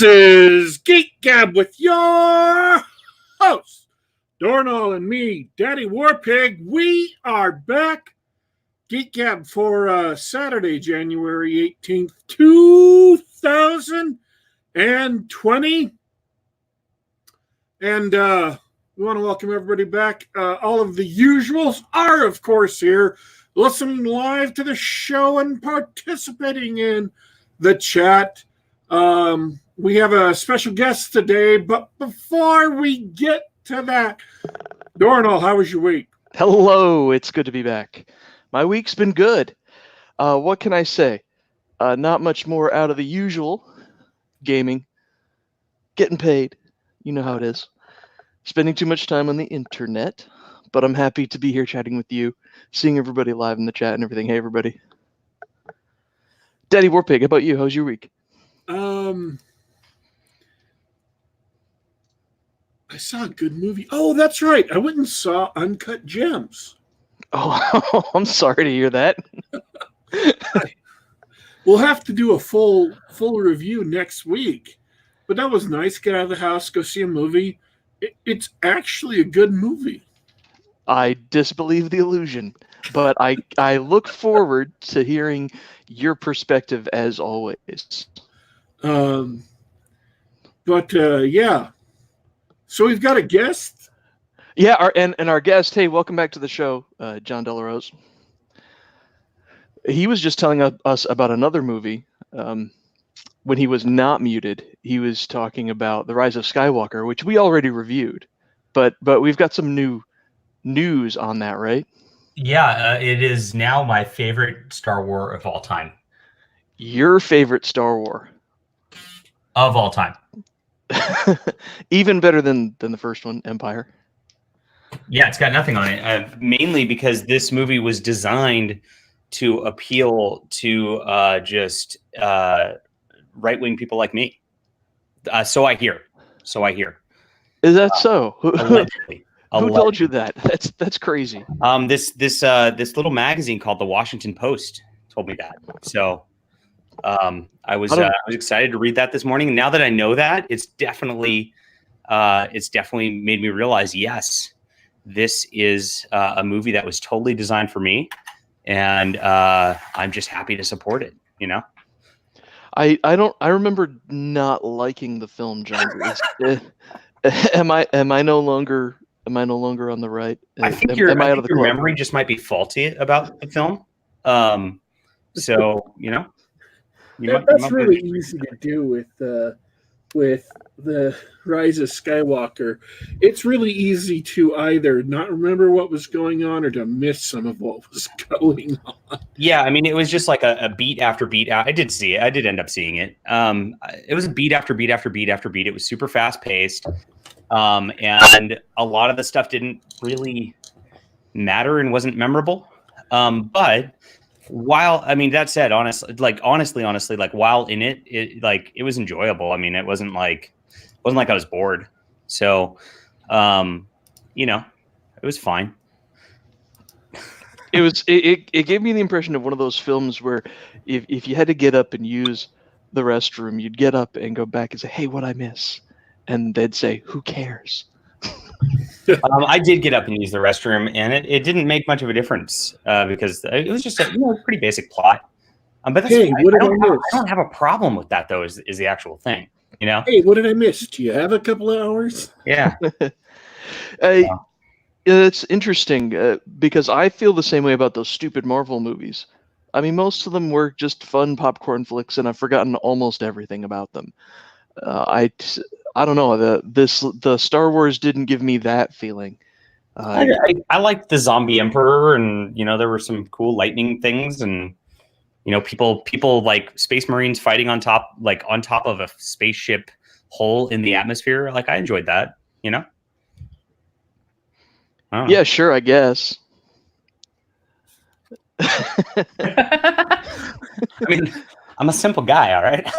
This is Geek Gab with your host, Dornall, and me, Daddy Warpig. We are back. Geek Gab for Saturday, January 18th, 2020. And we want to welcome everybody back. All of the usuals are, of course, here, listening live to the show and participating in the chat. We have a special guest today, but before we get to that, Dornall, how was your week? Hello, it's good to be back. My week's been good. What can I say? Not much more out of the usual. Gaming. Getting paid. You know how it is. Spending too much time on the internet. But I'm happy to be here chatting with you, seeing everybody live in the chat and everything. Hey, everybody. Daddy Warpig, how about you? How's your week? I saw a good movie. Oh, that's right. I went and saw Uncut Gems. Oh, I'm sorry to hear that. We'll have to do a full review next week. But that was nice. Get out of the house, go see a movie. It's actually a good movie. I disbelieve the illusion, but I look forward to hearing your perspective as always. Yeah. So we've got a guest. Yeah, our guest. Hey, welcome back to the show, John Delarose. He was just telling us about another movie. When he was not muted, he was talking about The Rise of Skywalker, which we already reviewed, but we've got some new news on that, right? Yeah, it is now my favorite Star Wars of all time. Your favorite Star Wars of all time. Even better than the first one, Empire. Yeah, it's got nothing on it. Mainly because this movie was designed to appeal to just right-wing people like me. So I hear. Is that so? Allegedly. Who told you that? That's crazy. This little magazine called the Washington Post told me that. So I was excited to read that this morning. And now that I know that, it's definitely made me realize, yes, this is a movie that was totally designed for me, and I'm just happy to support it. You know. I remember not liking the film, John. Am I no longer on the right? I think your memory just might be faulty about the film. So you know. That's really easy to do with the Rise of Skywalker. It's really easy to either not remember what was going on or to miss some of what was going on. Yeah, I mean, it was just like a beat after beat. I did see it. I did end up seeing it. It was a beat after beat after beat after beat. It was super fast paced, and a lot of the stuff didn't really matter and wasn't memorable. But while, I mean, that said, honestly, while in it, it was enjoyable. I mean, it wasn't like I was bored. So, it was fine. It gave me the impression of one of those films where if you had to get up and use the restroom, you'd get up and go back and say, "Hey, what'd I miss?" And they'd say, "Who cares?" I did get up and use the restroom, and it didn't make much of a difference because it was just a pretty basic plot. But that's I don't have a problem with that, though. Is the actual thing, you know? Hey, what did I miss? Do you have a couple of hours? Yeah. It's interesting because I feel the same way about those stupid Marvel movies. I mean, most of them were just fun popcorn flicks, and I've forgotten almost everything about them. I don't know. The Star Wars didn't give me that feeling. I liked the Zombie Emperor, and there were some cool lightning things, and people like Space Marines fighting on top of a spaceship hole in the atmosphere. Like, I enjoyed that. Yeah, sure, I guess. I mean, I'm a simple guy, all right.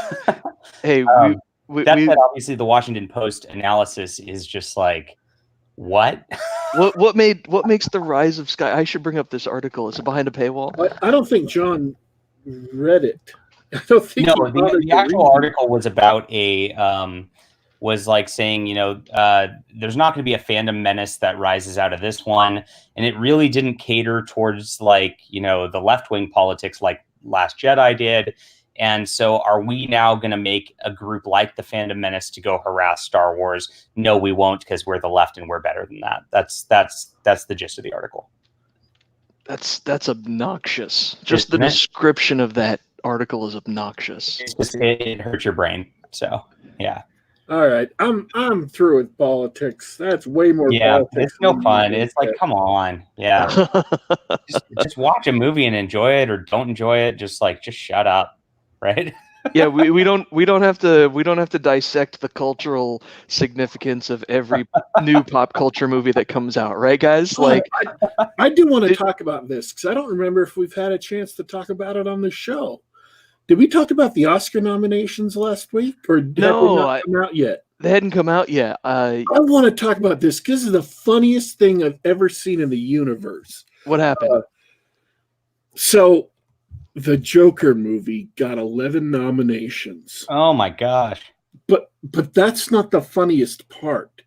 Hey, that said, obviously the Washington Post analysis is just like, what? what makes the Rise of Sky? I should bring up this article. Is it behind a paywall? I don't think John read it. I don't think No, he bothered the to actual read article was about was like saying, there's not going to be a fandom menace that rises out of this one. And it really didn't cater towards like, the left-wing politics like Last Jedi did. And so are we now going to make a group like the Fandom Menace to go harass Star Wars? No, we won't, because we're the left and we're better than that. That's the gist of the article. That's obnoxious. Just the description of that article is obnoxious. It hurts your brain. So, yeah. All right, I'm through with politics. That's way more politics. It's no fun. It's like, come on. Yeah. just watch a movie and enjoy it, or don't enjoy it. Just shut up. Right? Yeah, we don't have to dissect the cultural significance of every new pop culture movie that comes out, right, guys? Like, I do want to talk about this because I don't remember if we've had a chance to talk about it on the show. Did we talk about the Oscar nominations last week, or have they not come out yet? They hadn't come out yet. I want to talk about this because it's the funniest thing I've ever seen in the universe. What happened? So, the Joker movie got 11 nominations. Oh my gosh. But that's not the funniest part.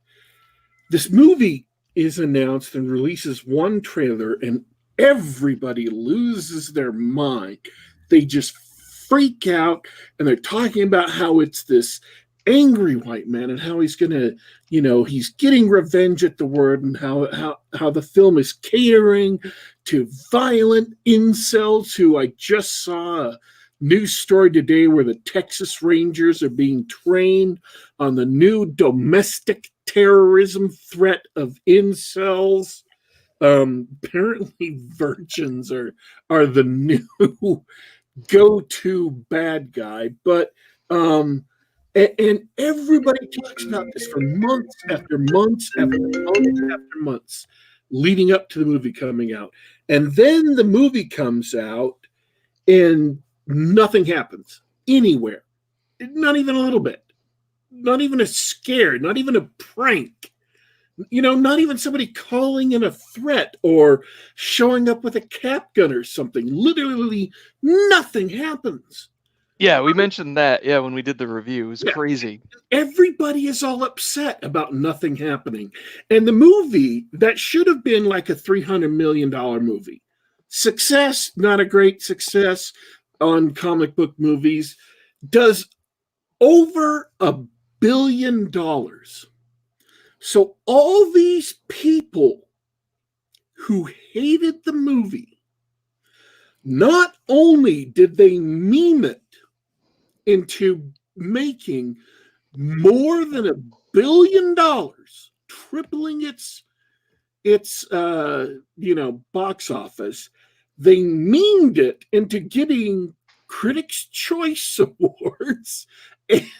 This movie is announced and releases one trailer and everybody loses their mind. They just freak out and they're talking about how it's this angry white man and how he's going to, he's getting revenge at the world, and how the film is catering to violent incels who I just saw a news story today where the Texas Rangers are being trained on the new domestic terrorism threat of incels. Apparently virgins are the new go-to bad guy, but and everybody talks about this for months after months after months after months leading up to the movie coming out. And then the movie comes out and nothing happens anywhere. Not even a little bit. Not even a scare, not even a prank. Not even somebody calling in a threat or showing up with a cap gun or something. Literally nothing happens. Yeah, we mentioned that. Yeah, when we did the review, it was crazy. Everybody is all upset about nothing happening. And the movie that should have been like a $300 million movie. Success, not a great success on comic book movies, does over $1 billion. So all these people who hated the movie, not only did they meme it into making more than $1 billion, tripling its box office, they memed it into getting Critics' Choice Awards,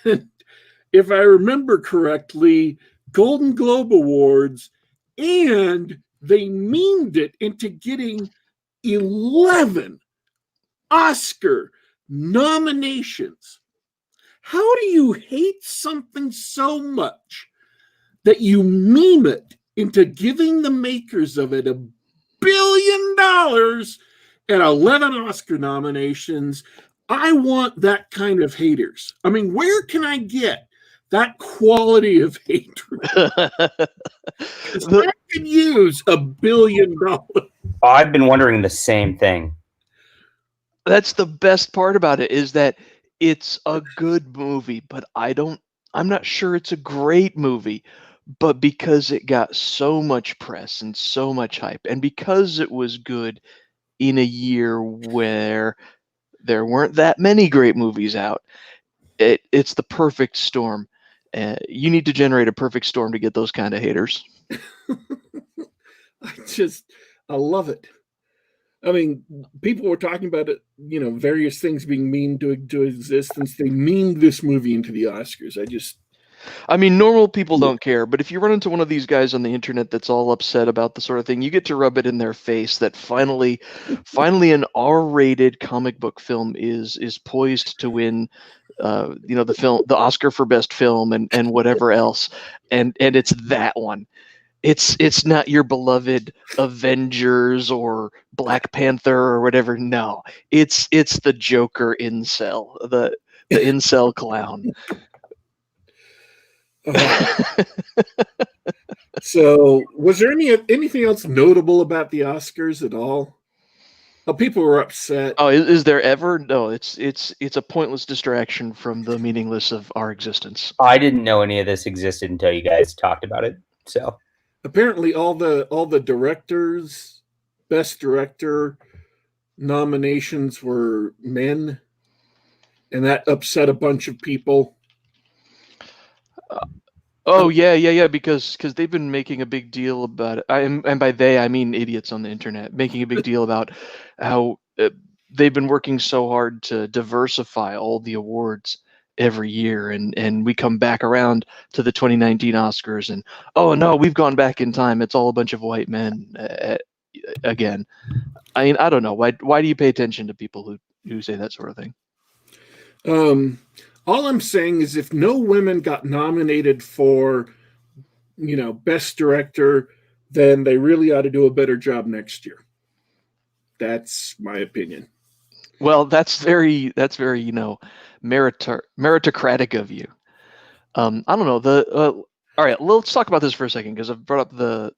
and if I remember correctly, Golden Globe Awards, and they memed it into getting 11 Oscar nominations. How do you hate something so much that you meme it into giving the makers of it $1 billion and 11 Oscar nominations? I want that kind of haters. I mean, where can I get that quality of hatred? Because I could use $1 billion. I've been wondering the same thing. That's the best part about it, is that it's a good movie, but I'm not sure it's a great movie. But because it got so much press and so much hype, and because it was good in a year where there weren't that many great movies out, it's the perfect storm. You need to generate a perfect storm to get those kind of haters. I love it. I mean, people were talking about it, various things being memed to existence. They memed this movie into the Oscars. I mean, normal people don't care, but if you run into one of these guys on the internet that's all upset about the sort of thing, you get to rub it in their face that finally an R-rated comic book film is poised to win, the Oscar for best film and whatever else, and it's that one. It's not your beloved Avengers or Black Panther or whatever. No, it's the Joker incel, the incel clown. So, was there anything else notable about the Oscars at all? Oh, people were upset. Oh, is there ever? No, it's a pointless distraction from the meaningless of our existence. I didn't know any of this existed until you guys talked about it. So Apparently, all the directors, best director nominations were men, and that upset a bunch of people. Oh yeah, because they've been making a big deal about it. And by they I mean idiots on the internet making a big deal about how they've been working so hard to diversify all the awards every year, and we come back around to the 2019 Oscars, and oh no, we've gone back in time. It's all a bunch of white men again. I mean, I don't know why do you pay attention to people who say that sort of thing? All I'm saying is if no women got nominated for, best director, then they really ought to do a better job next year. That's my opinion. Well, that's very meritocratic of you. I don't know all right, let's talk about this for a second because I've brought up the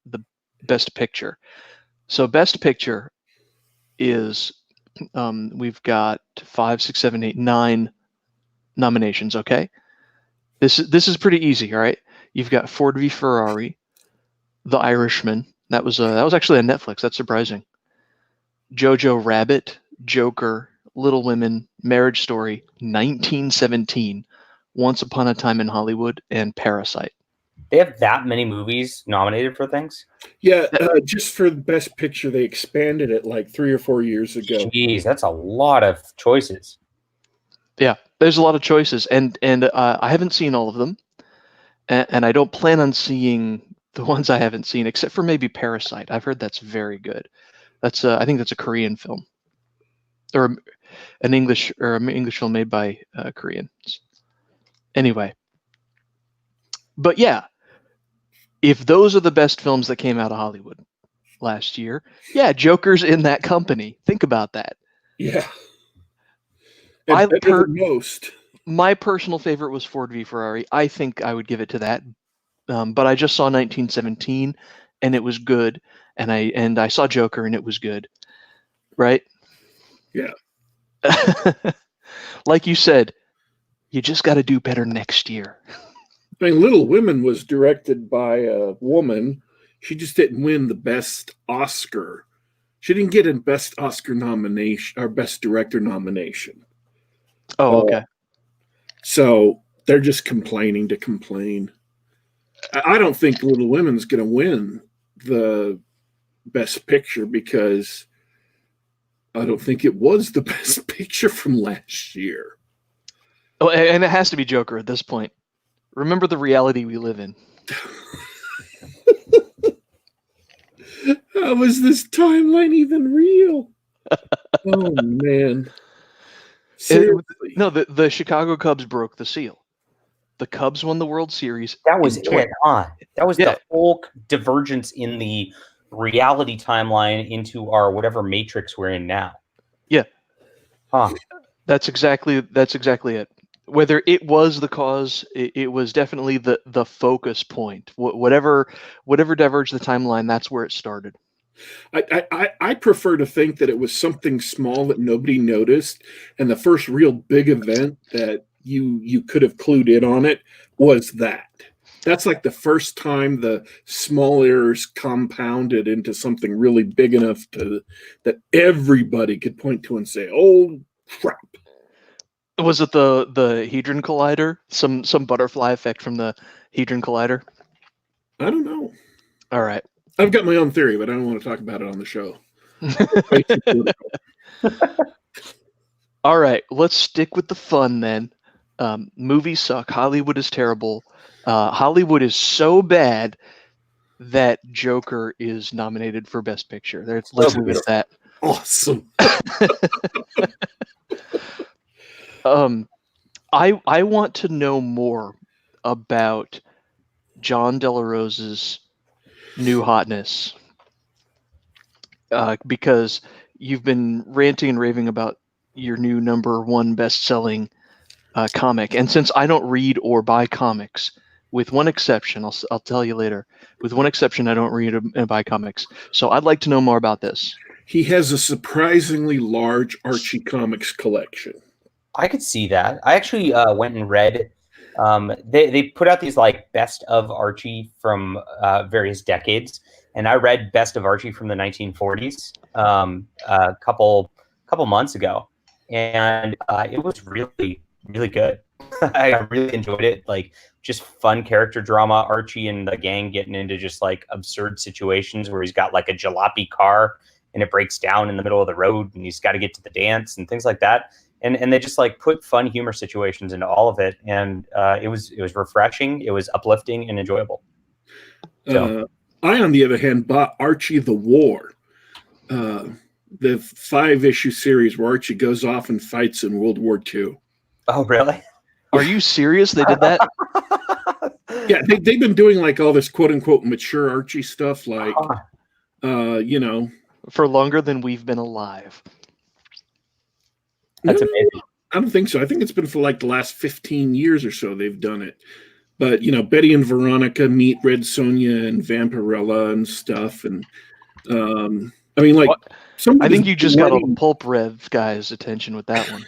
best picture. So best picture is we've got 5, 6, 7, 8, 9 nominations. Okay, this is pretty easy. All right, you've got Ford v Ferrari, The Irishman. That was actually on Netflix. That's surprising. Jojo Rabbit, Joker, Little Women, Marriage Story, 1917, Once Upon a Time in Hollywood, and Parasite. they have that many movies nominated for things? Yeah, just for the best picture, they expanded it like 3 or 4 years ago. Jeez, that's a lot of choices. Yeah, there's a lot of choices, and I haven't seen all of them, and I don't plan on seeing the ones I haven't seen, except for maybe Parasite. I've heard that's very good. That's I think that's a Korean film, or an English film made by Koreans. Anyway, but yeah, if those are the best films that came out of Hollywood last year, yeah, Joker's in that company. Think about that. Yeah. I Better than most. My personal favorite was Ford v Ferrari. I think I would give it to that. But I just saw 1917, and it was good, and I saw Joker, and it was good, right? Yeah. Like you said, you just got to do better next year. I mean, Little Women was directed by a woman. She just didn't win the best Oscar. She didn't get a best Oscar nomination or best director nomination. Oh, okay. So they're just complaining to complain. I don't think Little Women's going to win the best picture because I don't think it was the best picture from last year. Oh, and it has to be Joker at this point. Remember the reality we live in. How is this timeline even real? Oh, man. Seriously. No, the Chicago Cubs broke the seal. The Cubs won the World Series. That was in it, huh? That was Yeah. the whole divergence in the reality timeline into our whatever matrix we're in now. Yeah. Huh. That's exactly it. Whether it was the cause, it was definitely the focus point. Whatever diverged the timeline, that's where it started. I prefer to think that it was something small that nobody noticed, and the first real big event that you could have clued in on it was that. That's like the first time the small errors compounded into something really big enough that everybody could point to and say, "Oh crap!" Was it the Hadron Collider? Some butterfly effect from the Hadron Collider? I don't know. All right. I've got my own theory, but I don't want to talk about it on the show. All right, let's stick with the fun then. Movies suck. Hollywood is terrible. Hollywood is so bad that Joker is nominated for Best Picture. Let's leave it at that. Awesome. I want to know more about John De La Rosa's new hotness. Because you've been ranting and raving about your new #1 best-selling comic, and since I don't read or buy comics, with one exception, I'll tell you later. With one exception, I don't read and buy comics. So I'd like to know more about this. He has a surprisingly large Archie Comics collection. I could see that. I actually went and read. They put out these like best of Archie from various decades, and I read best of Archie from the 1940s a couple months ago, and it was really good. I really enjoyed it. Like, just fun character drama. Archie and the gang getting into just like absurd situations where he's got like a jalopy car and it breaks down in the middle of the road and he's got to get to the dance and things like that. And they just like put fun humor situations into all of it, and it was refreshing. It was uplifting and enjoyable. So. I, on the other hand, bought Archie the War, the 5-issue series where Archie goes off and fights in World War II. Oh, really? Are you serious? They did that? Yeah, they've been doing like all this quote unquote mature Archie stuff, like, for longer than we've been alive. That's amazing. I don't think so. I think it's been for like the last 15 years or so they've done it. But, Betty and Veronica meet Red Sonja and Vampirella and stuff. And, I think you just got a Pulp Rev guy's attention with that one.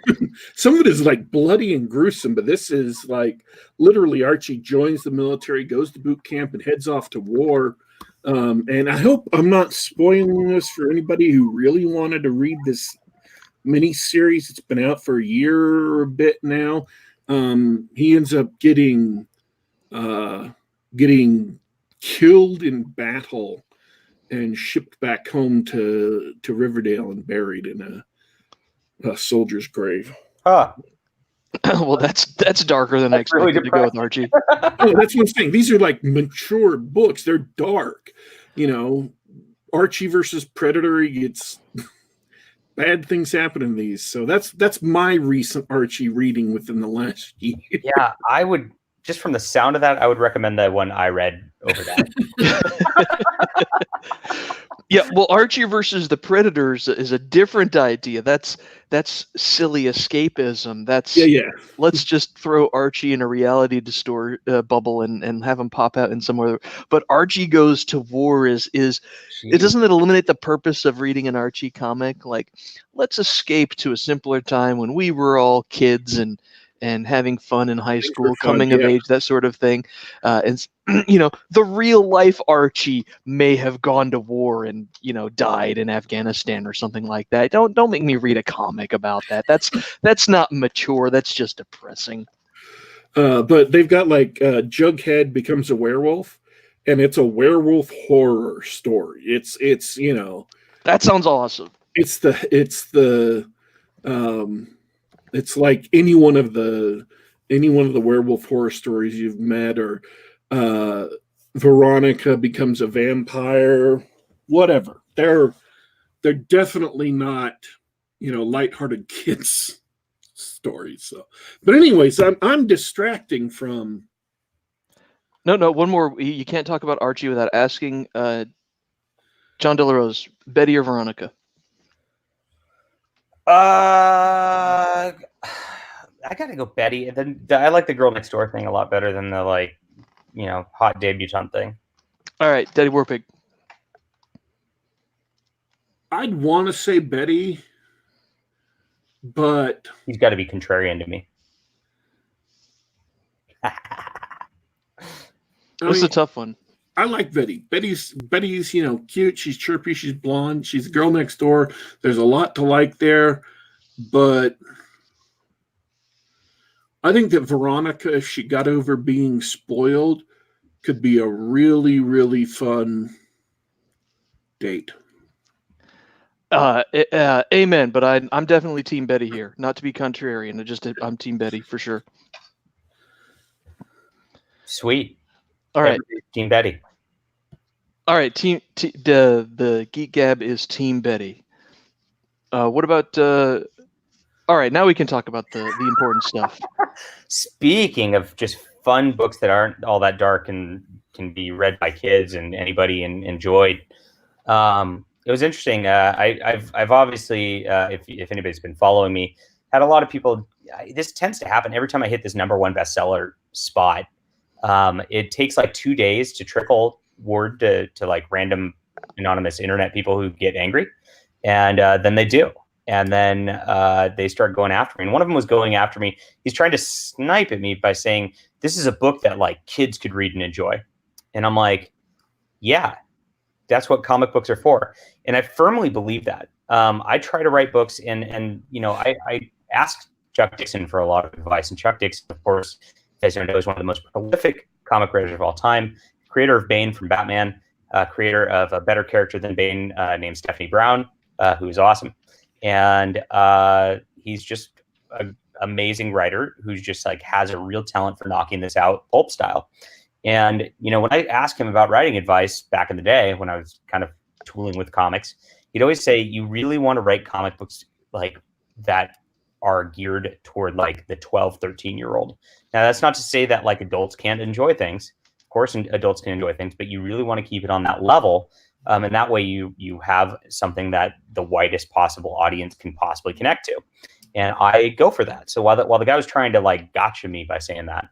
Some of it is like bloody and gruesome, but this is like literally Archie joins the military, goes to boot camp, and heads off to war. And I hope I'm not spoiling this for anybody who really wanted to read this mini-series. It's been out for a year or a bit now. He ends up getting killed in battle and shipped back home to Riverdale and buried in a soldier's grave. Huh. Well, that's darker than I expected to go with Archie. Oh, that's one thing. These are like mature books. They're dark. Archie versus Predator. It's bad things happen in these. So that's my recent Archie reading within the last year. Yeah, I would, just from the sound of that, I would recommend the one I read over that. Yeah, well, Archie versus the Predators is a different idea. That's silly escapism. That's Let's just throw Archie in a reality bubble and have him pop out in somewhere. But Archie goes to war it doesn't it eliminate the purpose of reading an Archie comic? Like, let's escape to a simpler time when we were all kids and having fun in high school, coming of age, that sort of thing. And the real life Archie may have gone to war and died in Afghanistan or something like that. Don't make me read a comic about that. That's not mature. That's just depressing. But they've got like Jughead becomes a werewolf, and it's a werewolf horror story. It's that sounds awesome. It's like any one of the werewolf horror stories you've met, or Veronica becomes a vampire, whatever. They're definitely not, lighthearted kids stories. So, but anyways, I'm distracting from. No, one more. You can't talk about Archie without asking John De La Rose, Betty or Veronica? I gotta go Betty. And then I like the Girl Next Door thing a lot better than the hot debutante thing. All right, Daddy Warpig. I'd want to say Betty, but he's got to be contrarian to me. What's a tough one? I like Betty. Betty's cute. She's chirpy. She's blonde. She's the girl next door. There's a lot to like there, but I think that Veronica, if she got over being spoiled, could be a really, really fun date. Amen. But I'm definitely Team Betty here. Not to be contrarian. I'm Team Betty for sure. Sweet. All right, Team Betty. All right, the Geek Gab is Team Betty. What about? All right, now we can talk about the important stuff. Speaking of just fun books that aren't all that dark and can be read by kids and anybody enjoyed. It was interesting. I've obviously, if anybody's been following me, had a lot of people. This tends to happen every time I hit this #1 bestseller spot. It takes like 2 days to trickle word to like random anonymous internet people who get angry, and then they do, and then they start going after me. And one of them was going after me. He's trying to snipe at me by saying, "This is a book that like kids could read and enjoy," and I'm like, "Yeah, that's what comic books are for." And I firmly believe that. I try to write books, and you know, I asked Chuck Dixon for a lot of advice, and Chuck Dixon, of course, as you know, is one of the most prolific comic writers of all time, creator of Bane from Batman, creator of a better character than Bane named Stephanie Brown, who is awesome. And he's just an amazing writer who's just like has a real talent for knocking this out pulp style. And, you know, when I asked him about writing advice back in the day, when I was kind of tooling with comics, he'd always say, you really want to write comic books like that are geared toward like the 12, 13-year-old. Now, that's not to say that like adults can't enjoy things. Of course, adults can enjoy things, but you really want to keep it on that level. And that way you have something that the widest possible audience can possibly connect to. And I go for that. So while the guy was trying to like gotcha me by saying that,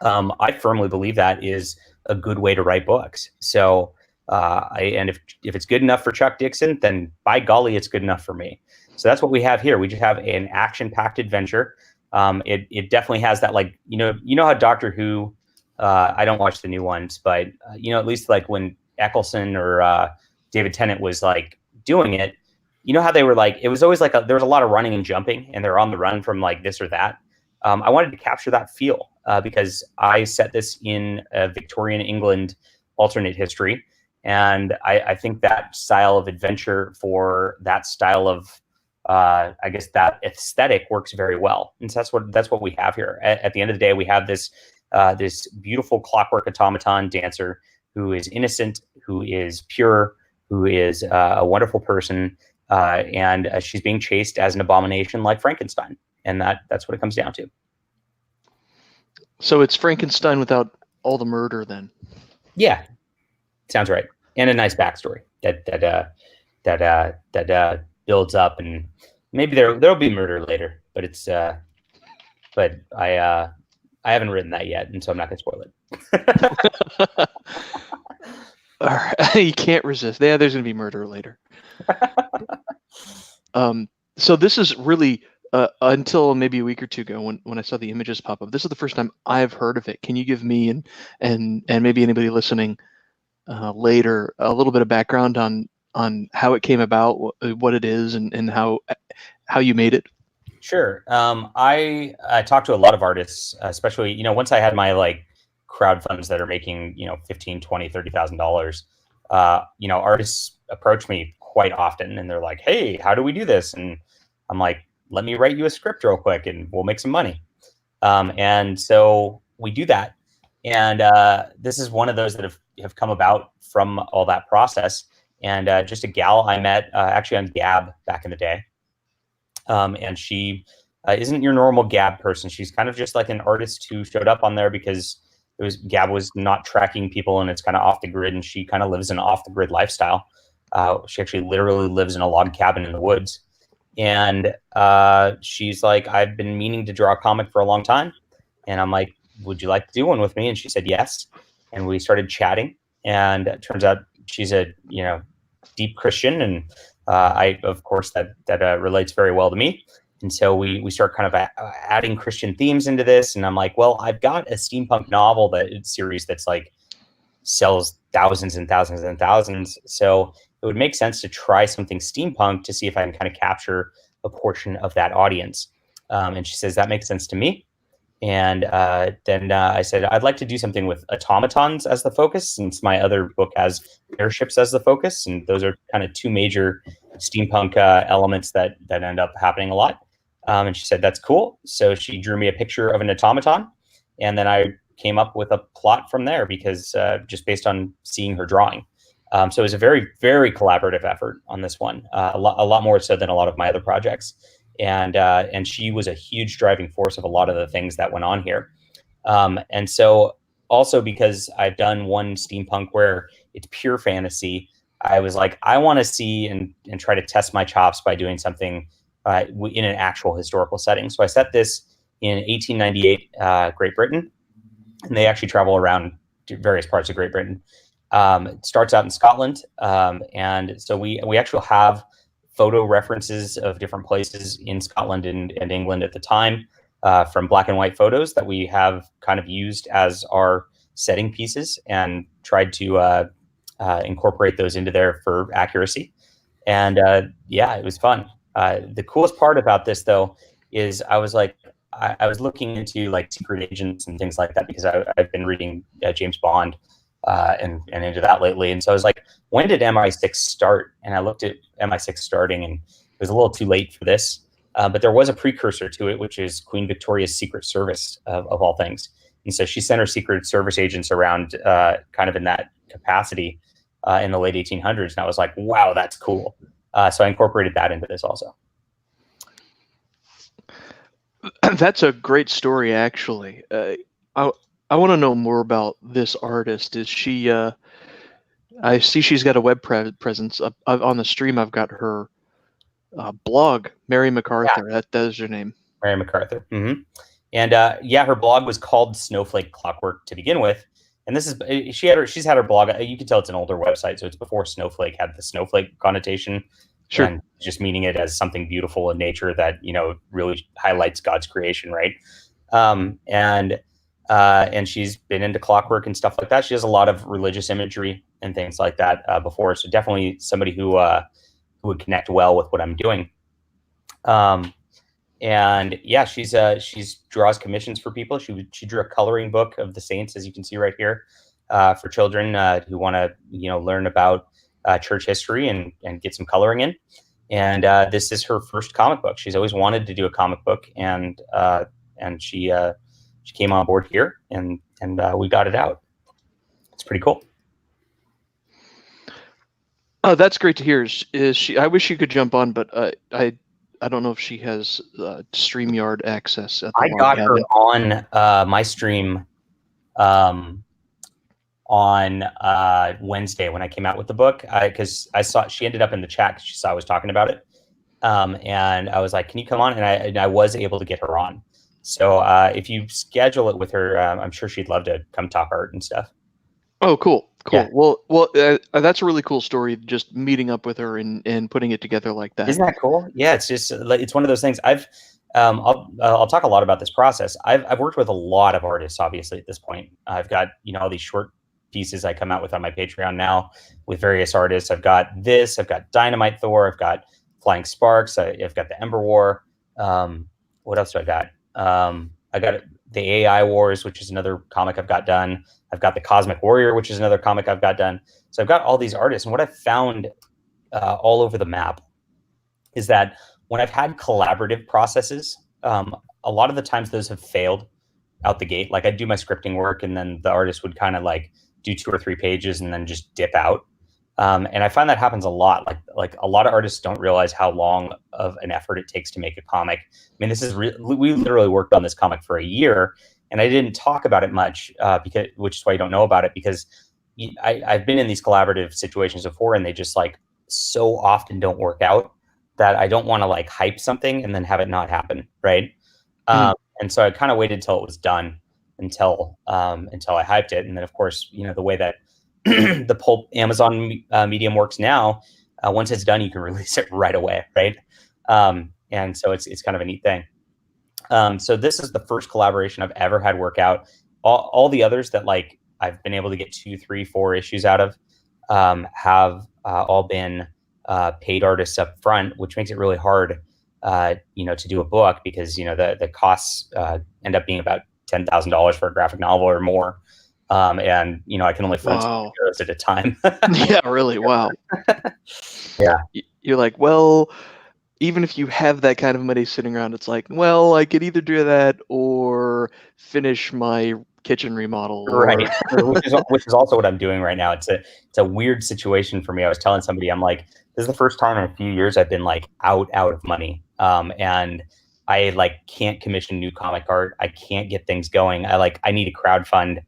I firmly believe that is a good way to write books. So if it's good enough for Chuck Dixon, then by golly, it's good enough for me. So that's what we have here. We just have an action-packed adventure. It definitely has that, like, you know how Doctor Who, I don't watch the new ones, but you know, at least like when Eccleston or David Tennant was like doing it, you know how they were like, it was always like there was a lot of running and jumping, and they're on the run from like this or that. I wanted to capture that feel because I set this in Victorian England alternate history. And I think that style of adventure for that style of, I guess, that aesthetic works very well. And so that's what we have here. At the end of the day, we have this beautiful clockwork automaton dancer who is innocent, who is pure, who is a wonderful person, and she's being chased as an abomination like Frankenstein. And that's what it comes down to. So it's Frankenstein without all the murder, then. Yeah, sounds right. And a nice backstory that builds up, and maybe there'll be murder later. But it's but I haven't written that yet, and so I'm not gonna spoil it. All right. You can't resist. Yeah, there's gonna be murder later. So this is really. Until maybe a week or two ago, when I saw the images pop up, this is the first time I've heard of it. Can you give me and maybe anybody listening later a little bit of background on how it came about, what it is, and how you made it? Sure. I talked to a lot of artists, especially, you know, once I had my like crowd funds that are making, you know, $15,000, $20,000, $30,000, you know, artists approach me quite often, and they're like, "Hey, how do we do this?" And I'm like, "Let me write you a script real quick and we'll make some money." And so we do that. And this is one of those that have come about from all that process. And just a gal I met actually on Gab back in the day. And she isn't your normal Gab person. She's kind of just like an artist who showed up on there because Gab was not tracking people, and it's kind of off the grid, and she kind of lives an off the grid lifestyle. She actually literally lives in a log cabin in the woods. And she's like, "I've been meaning to draw a comic for a long time." And I'm like, "Would you like to do one with me?" And she said yes. And we started chatting. And it turns out she's a, you know, deep Christian. And I, of course, that relates very well to me. And so we start kind of adding Christian themes into this. And I'm like, well, I've got a steampunk novel series that's like sells thousands and thousands and thousands. So it would make sense to try something steampunk to see if I can kind of capture a portion of that audience. And she says, that makes sense to me. And then I said, I'd like to do something with automatons as the focus, since my other book has airships as the focus. And those are kind of two major steampunk elements that end up happening a lot. And she said, that's cool. So she drew me a picture of an automaton. And then I came up with a plot from there because just based on seeing her drawing. So it was a very, very collaborative effort on this one, a lot more so than a lot of my other projects. And she was a huge driving force of a lot of the things that went on here. And so also because I've done one steampunk where it's pure fantasy, I was like, I want to see and try to test my chops by doing something in an actual historical setting. So I set this in 1898 Great Britain, and they actually travel around to various parts of Great Britain. It starts out in Scotland, and so we actually have photo references of different places in Scotland and England at the time, from black and white photos that we have kind of used as our setting pieces and tried to incorporate those into there for accuracy. And yeah, it was fun. The coolest part about this, though, is I was like, I was looking into like secret agents and things like that because I've been reading James Bond and into that lately. And so I was like, when did MI6 start? And I looked at MI6 starting, and it was a little too late for this. But there was a precursor to it, which is Queen Victoria's Secret Service, of all things. And so she sent her Secret Service agents around kind of in that capacity in the late 1800s. And I was like, wow, that's cool. So I incorporated that into this also. That's a great story, actually. I want to know more about this artist. Is she? I see she's got a web presence. On the stream, I've got her blog, Mary MacArthur. Yeah. That is her name. Mary MacArthur. Mm-hmm. And yeah, her blog was called Snowflake Clockwork to begin with. And this is she's had her blog. You can tell it's an older website, so it's before Snowflake had the snowflake connotation. Sure. And just meaning it as something beautiful in nature that, you know, really highlights God's creation, right? And she's been into clockwork and stuff like that. She has a lot of religious imagery and things like that before. So definitely somebody who would connect well with what I'm doing. And yeah, she's draws commissions for people. She drew a coloring book of the saints, as you can see right here, for children who want to, you know, learn about church history and get some coloring in. And this is her first comic book. She's always wanted to do a comic book, and she came on board here, and we got it out. It's pretty cool. Oh, that's great to hear. Is she? I wish she could jump on, but I don't know if she has StreamYard access. I got her on my stream on Wednesday when I came out with the book, because I saw she ended up in the chat because she saw I was talking about it, and I was like, "Can you come on?" And I was able to get her on. So if you schedule it with her, I'm sure she'd love to come talk art and stuff. Oh, cool. Yeah. Well, that's a really cool story. Just meeting up with her and putting it together like that. Isn't that cool? Yeah, it's just it's one of those things. I'll talk a lot about this process. I've worked with a lot of artists, obviously, at this point. I've got, you know, all these short pieces I come out with on my Patreon now with various artists. I've got Dynamite Thor. I've got Flying Sparks. I've got the Ember War. What else do I got? I got the AI Wars, which is another comic I've got done. I've got the Cosmic Warrior, which is another comic I've got done. So I've got all these artists. And what I've found all over the map is that when I've had collaborative processes, a lot of the times those have failed out the gate. Like I'd do my scripting work, and then the artist would kind of like do 2 or 3 pages and then just dip out. And I find that happens a lot. Like a lot of artists don't realize how long of an effort it takes to make a comic. I mean, this is we literally worked on this comic for a year, and I didn't talk about it much which is why you don't know about it, because I've been in these collaborative situations before, and they just like so often don't work out that I don't want to like hype something and then have it not happen, right? And so I kind of waited till it was done until I hyped it, and then of course, you know, the way that the pulp Amazon medium works now, once it's done, you can release it right away, right? And so it's kind of a neat thing. So this is the first collaboration I've ever had work out. All the others that like I've been able to get 2, 3, 4 issues out of have all been paid artists up front, which makes it really hard, you know, to do a book, because, you know, the costs end up being about $10,000 for a graphic novel or more. And, you know, I can only fund heroes at a time. Yeah, really. Wow. Yeah. You're like, well, even if you have that kind of money sitting around, it's like, well, I could either do that or finish my kitchen remodel. Right. which is also what I'm doing right now. It's a weird situation for me. I was telling somebody, I'm like, this is the first time in a few years I've been like out of money. And I like can't commission new comic art. I can't get things going. I need a crowdfund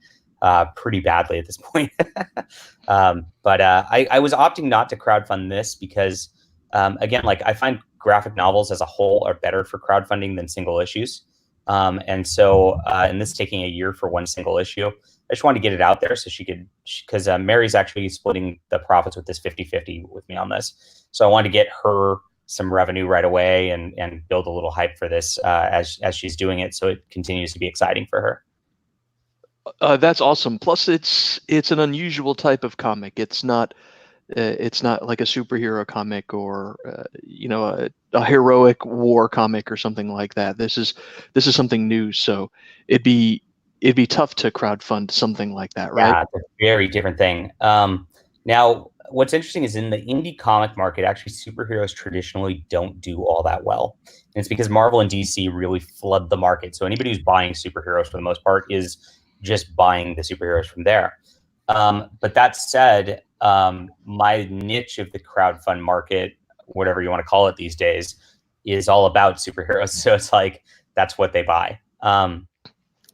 pretty badly at this point. But I was opting not to crowdfund this because again, like I find graphic novels as a whole are better for crowdfunding than single issues. And so, and this taking a year for one single issue, I just wanted to get it out there so she could, because Mary's actually splitting the profits with this 50-50 with me on this. So I wanted to get her some revenue right away and build a little hype for this as she's doing it. So it continues to be exciting for her. That's awesome. Plus, it's an unusual type of comic. It's not like a superhero comic or a heroic war comic or something like that. This is something new. So it'd be tough to crowdfund something like that, right? Yeah, it's a very different thing. Now, what's interesting is in the indie comic market, actually superheroes traditionally don't do all that well. And it's because Marvel and DC really flood the market. So anybody who's buying superheroes for the most part is just buying the superheroes from there. But that said, my niche of the crowdfund market, whatever you want to call it these days, is all about superheroes. So it's like, that's what they buy.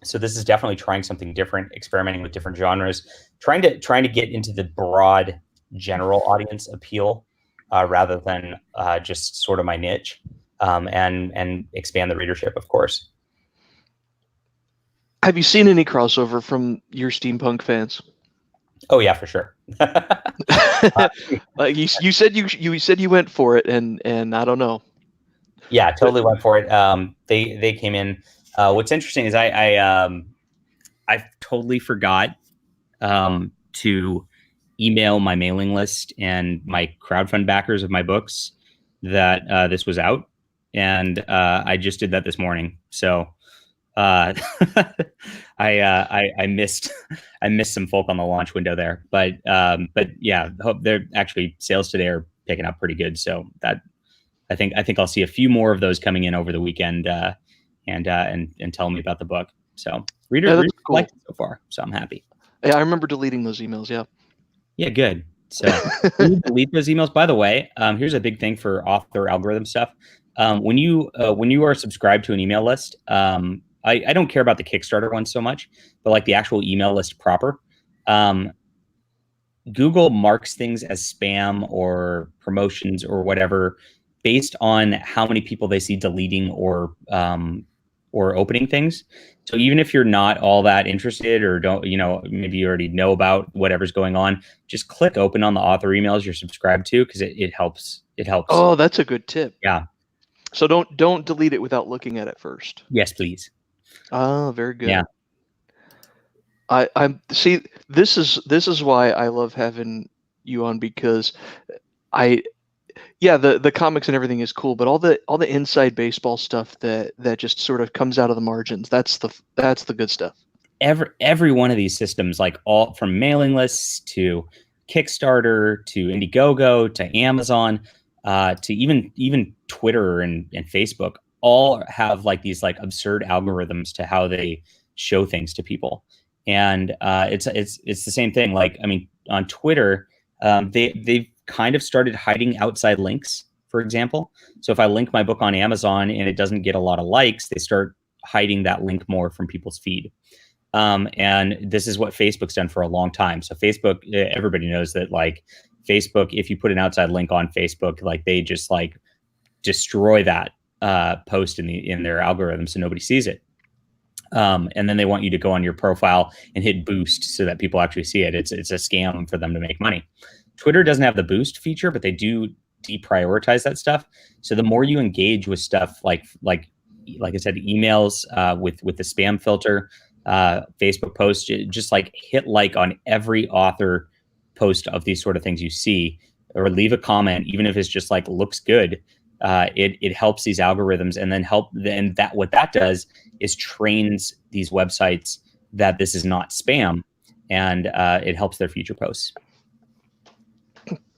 So this is definitely trying something different, experimenting with different genres, trying to get into the broad general audience appeal rather than just sort of my niche, and expand the readership, of course. Have you seen any crossover from your steampunk fans? Oh yeah, for sure. Like you said you went for it, and I don't know. Yeah, totally went for it. They came in. What's interesting is I totally forgot to email my mailing list and my crowdfund backers of my books that this was out, and I just did that this morning. So I missed some folk on the launch window there, but yeah, they're actually sales today are picking up pretty good. So that I think I'll see a few more of those coming in over the weekend, and tell me about the book. So readers cool. liked it so far, so I'm happy. Yeah, I remember deleting those emails. Yeah. Yeah, good. So when you delete those emails, by the way, here's a big thing for author algorithm stuff. When you are subscribed to an email list, I don't care about the Kickstarter one so much, but like the actual email list proper, Google marks things as spam or promotions or whatever based on how many people they see deleting or opening things. So even if you're not all that interested or don't, maybe you already know about whatever's going on, just click open on the author emails you're subscribed to, because it helps. It helps. Oh, that's a good tip. Yeah. So don't delete it without looking at it first. Yes, please. Oh, very good. Yeah. I see. This is why I love having you on, because the comics and everything is cool, but all the inside baseball stuff that just sort of comes out of the margins, that's the good stuff. Every one of these systems, like all from mailing lists to Kickstarter to Indiegogo to Amazon to even Twitter and Facebook, all have like these like absurd algorithms to how they show things to people. And it's the same thing. Like, I mean, on Twitter, they've kind of started hiding outside links, for example. So if I link my book on Amazon and it doesn't get a lot of likes, they start hiding that link more from people's feed. And this is what Facebook's done for a long time. So Facebook, everybody knows that like Facebook, if you put an outside link on Facebook, like they just like destroy that post in their algorithm so nobody sees it. And then they want you to go on your profile and hit boost so that people actually see it. It's a scam for them to make money. Twitter doesn't have the boost feature, but they do deprioritize that stuff. So the more you engage with stuff like I said, emails with the spam filter, Facebook posts, just like hit like on every author post of these sort of things you see, or leave a comment, even if it's just like looks good. It helps these algorithms, and then what that does is trains these websites that this is not spam, and it helps their future posts.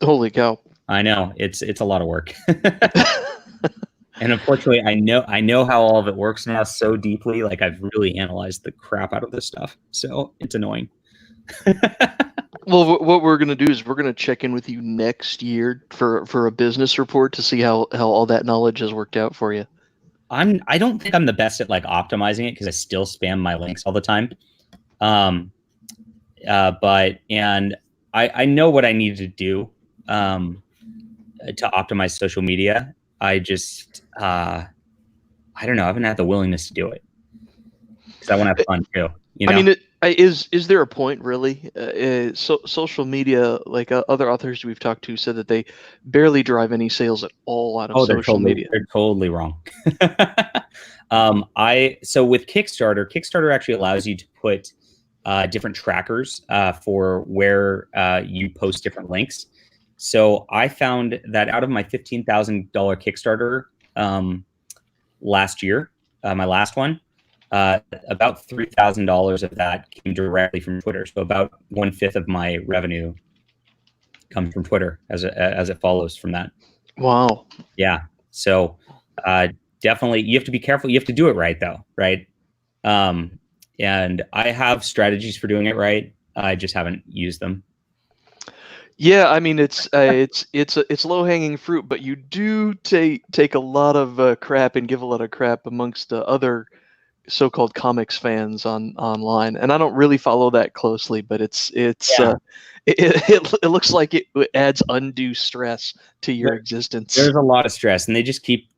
Holy cow! I know it's a lot of work, and unfortunately, I know how all of it works now so deeply. Like I've really analyzed the crap out of this stuff, so it's annoying. Well, what we're going to do is we're going to check in with you next year for a business report to see how all that knowledge has worked out for you. I don't think I'm the best at like optimizing it because I still spam my links all the time. But I know what I need to do to optimize social media. I just I don't know. I haven't had the willingness to do it because I want to have fun too. You know? I mean, is there a point really? Social media, like other authors we've talked to, said that they barely drive any sales at all out of social media. They're totally wrong. So with Kickstarter actually allows you to put different trackers for where you post different links. So I found that out of my $15,000 Kickstarter last year, my last one, about $3,000 of that came directly from Twitter. So about 1/5 of my revenue comes from Twitter as it follows from that. Wow. Yeah. So definitely you have to be careful. You have to do it right though. Right. And I have strategies for doing it right. I just haven't used them. Yeah, I mean it's low hanging fruit, but you do take a lot of crap and give a lot of crap amongst other so-called comics fans online, and I don't really follow that closely, but it looks like it adds undue stress to your existence. There's a lot of stress, and they just keep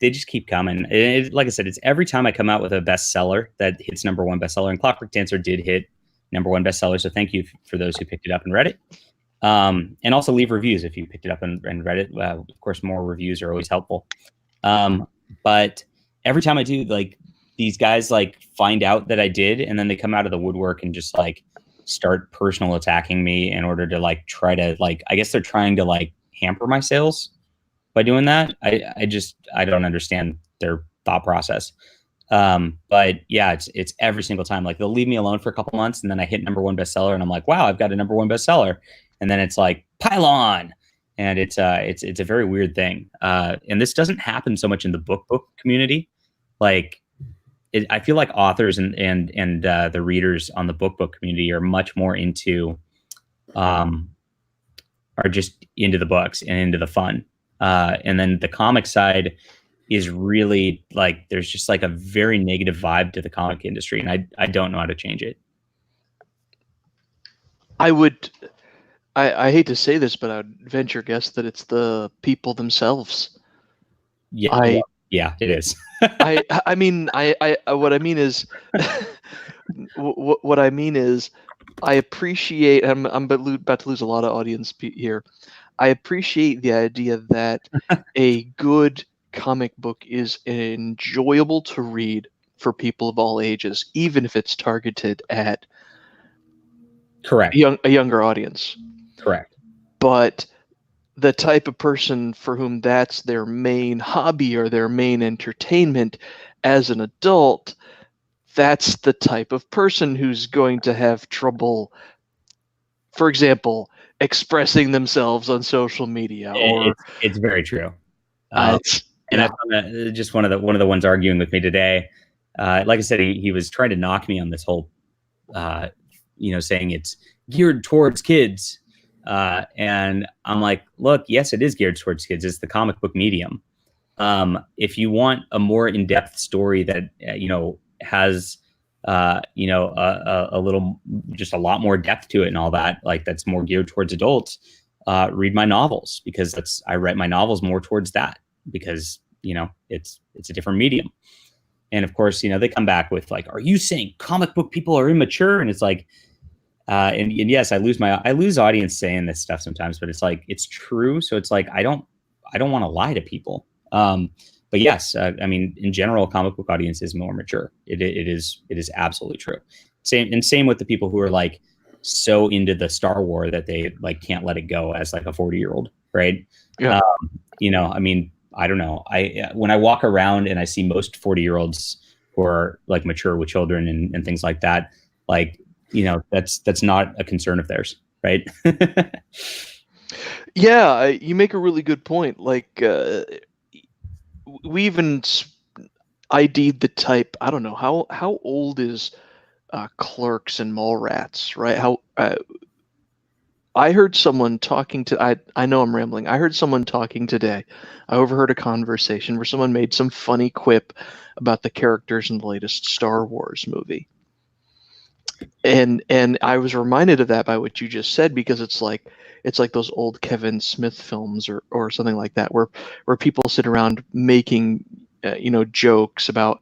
coming. Like I said, it's every time I come out with a bestseller that hits #1 bestseller, and Clockwork Dancer did hit #1 bestseller. So thank you for those who picked it up and read it. And also leave reviews if you picked it up and read it. Of course, more reviews are always helpful. But every time I do, like these guys like find out that I did, and then they come out of the woodwork and just like start personal attacking me in order to like try to like, I guess they're trying to like hamper my sales by doing that. I don't understand their thought process. But yeah, it's every single time. Like they'll leave me alone for a couple months, and then I hit #1 bestseller, and I'm like, wow, I've got a #1 bestseller. And then it's like pile on, and it's a very weird thing. And this doesn't happen so much in the book community. Like I feel like authors and the readers on the book community are much more into, are just into the books and into the fun. And then the comic side is really like, there's just like a very negative vibe to the comic industry. And I don't know how to change it. I hate to say this, but I would venture guess that it's the people themselves. Yeah, it is. I mean, what I mean is, what I mean is, I appreciate. I'm about to lose a lot of audience here. I appreciate the idea that a good comic book is enjoyable to read for people of all ages, even if it's targeted at correct a younger audience. Correct. But the type of person for whom that's their main hobby or their main entertainment as an adult, that's the type of person who's going to have trouble, for example, expressing themselves on social media. It's very true. And I found just one of the ones arguing with me today. Like I said, he was trying to knock me on this whole, saying it's geared towards kids. And I'm like, look, yes, it is geared towards kids. It's the comic book medium. If you want a more in-depth story that, has, a little, just a lot more depth to it and all that, like that's more geared towards adults, read my novels, because I write my novels more towards that because, it's a different medium. And of course, they come back with like, are you saying comic book people are immature? And it's like, and yes, I lose audience saying this stuff sometimes, but it's like, it's true. So it's like, I don't want to lie to people. But yes, I mean, in general, comic book audience is more mature. It is absolutely true. Same with the people who are like so into the Star Wars that they like can't let it go as like a 40-year-old, right? Yeah. I mean, I don't know. When I walk around and I see most 40-year-olds who are like mature with children and things like that, like, that's not a concern of theirs, right? Yeah, you make a really good point. Like, we even ID'd the type. I don't know how old is Clerks and Mallrats, right? I heard someone talking to I know I'm rambling. I heard someone talking today. I overheard a conversation where someone made some funny quip about the characters in the latest Star Wars movie. And I was reminded of that by what you just said, because it's like those old Kevin Smith films or something like that, where people sit around making jokes about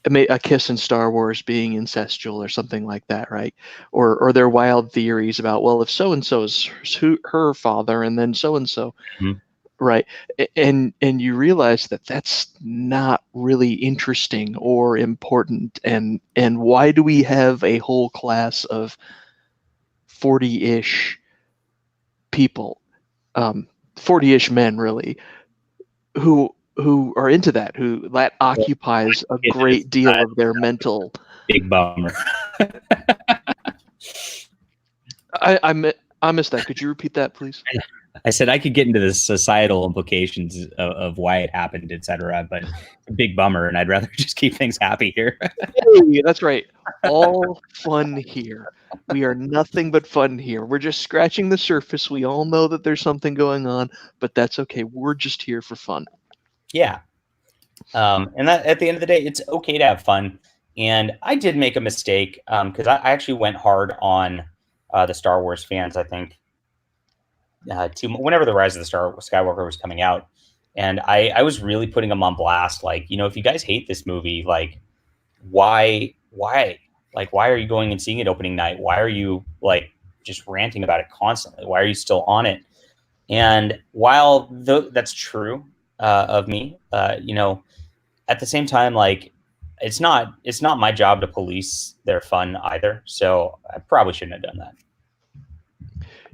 a kiss in Star Wars being incestual or something like that, right? Or their wild theories about, well, if so and so is her father, and then so and so, right? And you realize that that's not really interesting or important. And why do we have a whole class of 40-ish people, 40-ish men, really, who are into that, that occupies a great deal of their mental. Big bummer. I missed that. Could you repeat that, please? I said I could get into the societal implications of why it happened, etc. But it's a big bummer, and I'd rather just keep things happy here. Hey, that's right. All fun here. We are nothing but fun here. We're just scratching the surface. We all know that there's something going on, but that's okay. We're just here for fun. Yeah. And that, at the end of the day, it's okay to have fun. And I did make a mistake because I actually went hard on the Star Wars fans, I think, whenever the Rise of the Skywalker was coming out. And I was really putting them on blast. Like, if you guys hate this movie, like, why? Like, why are you going and seeing it opening night? Why are you, like, just ranting about it constantly? Why are you still on it? And while that's true, of me, at the same time, like, it's not my job to police their fun either. So I probably shouldn't have done that.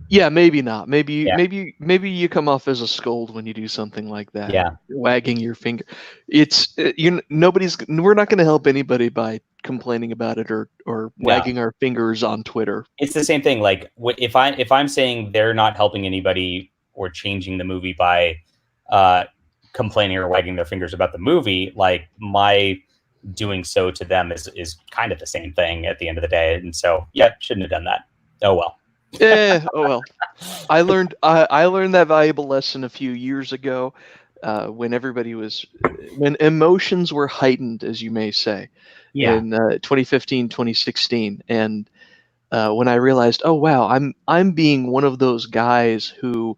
Yeah, maybe not. Maybe you come off as a scold when you do something like that. Yeah, wagging your finger. It's we're not going to help anybody by complaining about it or wagging our fingers on Twitter. It's the same thing. Like, if I'm saying they're not helping anybody or changing the movie by complaining or wagging their fingers about the movie, like, my doing so to them is kind of the same thing at the end of the day. And so, yeah, shouldn't have done that. Oh well. Oh well. I learned that valuable lesson a few years ago, when emotions were heightened, as you may say, in 2015, 2016, and when I realized, oh wow, I'm being one of those guys who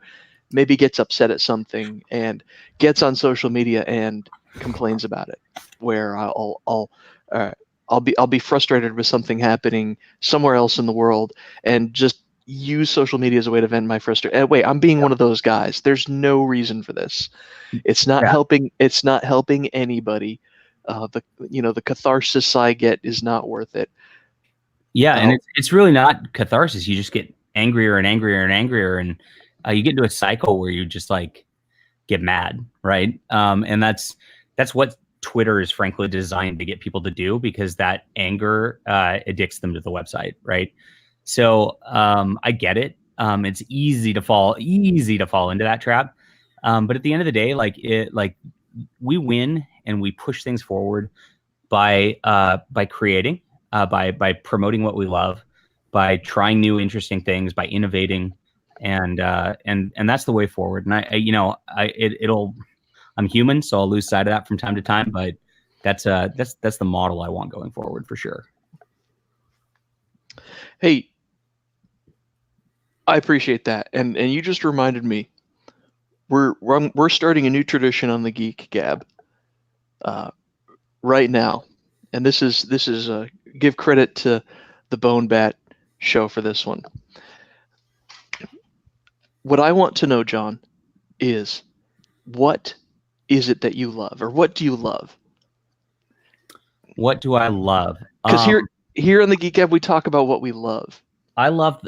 maybe gets upset at something and gets on social media and complains about it, where I'll be frustrated with something happening somewhere else in the world and just use social media as a way to vent my frustration. Wait, I'm being one of those guys. There's no reason for this. It's not helping. It's not helping anybody. The catharsis I get is not worth it. Yeah, and it's really not catharsis. You just get angrier and angrier and angrier, and you get into a cycle where you just, like, get mad, right? And that's what Twitter is frankly designed to get people to do, because that anger addicts them to the website, right? So I get it. It's easy to fall into that trap. But at the end of the day, we win and we push things forward by creating, by promoting what we love, by trying new interesting things, by innovating, and that's the way forward. And I'm human, so I'll lose sight of that from time to time, but that's the model I want going forward for sure. Hey, I appreciate that, and you just reminded me, we're starting a new tradition on the Geek Gab right now, and this is give credit to the Bone Bat show for this one. What I want to know, John, is what is it that you love, or what do you love? What do I love? Because here on the Geek Gab we talk about what we love. I love